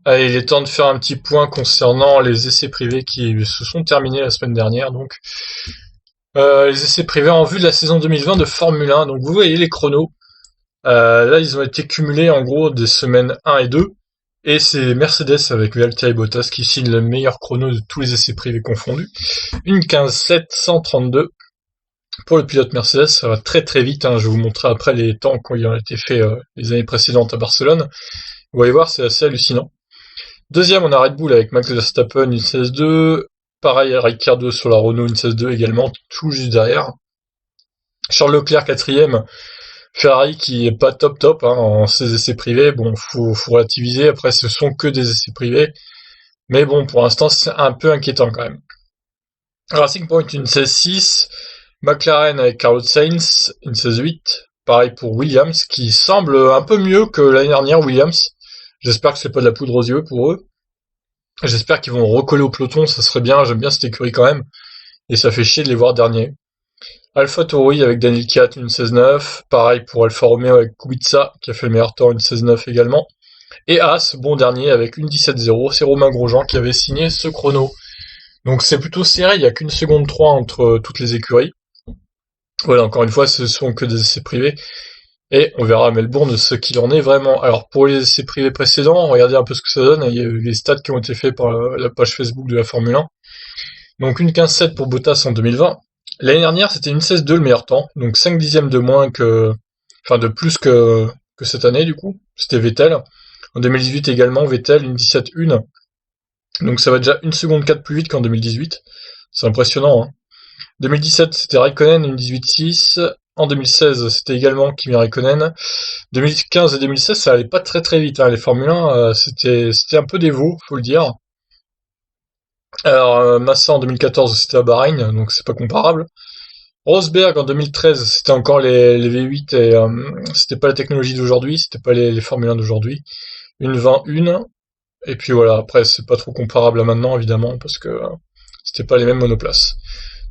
Allez, il est temps de faire un petit point concernant les essais privés qui se sont terminés la semaine dernière. Donc, les essais privés en vue de la saison 2020 de Formule 1. Donc, vous voyez les chronos. Là, ils ont été cumulés en gros des semaines 1 et 2. Et c'est Mercedes avec Valtteri Bottas qui signe le meilleur chrono de tous les essais privés confondus. Une 15.732. Pour le pilote Mercedes, ça va très très vite. Je vais vous montrer après les temps quand ils ont été faits les années précédentes à Barcelone. Vous allez voir, c'est assez hallucinant. Deuxième, on a Red Bull avec Max Verstappen, une 16.2. Pareil, Ricciardo sur la Renault, une 16.2 également, tout juste derrière. Charles Leclerc, quatrième. Ferrari qui est pas top en ses essais privés. Bon, faut relativiser. Après, ce sont que des essais privés. Mais bon, pour l'instant, c'est un peu inquiétant quand même. Racing Point, une 16.6. McLaren avec Carlos Sainz, une 16.8. Pareil pour Williams, qui semble un peu mieux que l'année dernière, Williams. J'espère que c'est pas de la poudre aux yeux pour eux. J'espère qu'ils vont recoller au peloton, ça serait bien, j'aime bien cette écurie quand même. Et ça fait chier de les voir derniers. AlphaTauri avec Daniel Kiat, une 16.9. Pareil pour Alfa Romeo avec Kubica, qui a fait le meilleur temps, une 16.9 également. Et As, bon dernier, avec une 17.0. C'est Romain Grosjean qui avait signé ce chrono. Donc c'est plutôt serré, il n'y a qu'une seconde 3 entre toutes les écuries. Voilà, encore une fois, ce sont que des essais privés. Et on verra à Melbourne ce qu'il en est vraiment. Alors pour les essais privés précédents, regardez un peu ce que ça donne. Il y a eu les stats qui ont été faits par la page Facebook de la Formule 1. Donc une 15.7 pour Bottas en 2020. L'année dernière, c'était une 16.2 le meilleur temps. Donc 5 dixièmes de moins enfin de plus que cette année du coup. C'était Vettel. En 2018 également, Vettel, une 17.1. Donc ça va déjà 1 seconde 4 plus vite qu'en 2018. C'est impressionnant, hein. 2017, c'était Raikkonen, une 18.6. En 2016, c'était également Kimi Raikkonen. 2015 et 2016, ça allait pas très très vite. Les Formule 1, c'était un peu des veaux, faut le dire. Alors, Massa en 2014, c'était à Bahreïn, donc c'est pas comparable. Rosberg en 2013, c'était encore les V8 et c'était pas la technologie d'aujourd'hui, c'était pas les Formule 1 d'aujourd'hui. Une 20.1. Et puis voilà, après c'est pas trop comparable à maintenant évidemment parce que c'était pas les mêmes monoplaces.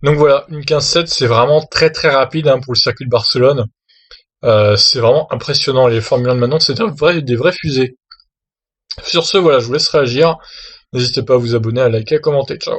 Donc voilà, une 15.7, c'est vraiment très très rapide pour le circuit de Barcelone. C'est vraiment impressionnant. Les Formule 1 de maintenant, c'est des vraies fusées. Sur ce, voilà, je vous laisse réagir. N'hésitez pas à vous abonner, à liker, à commenter. Ciao.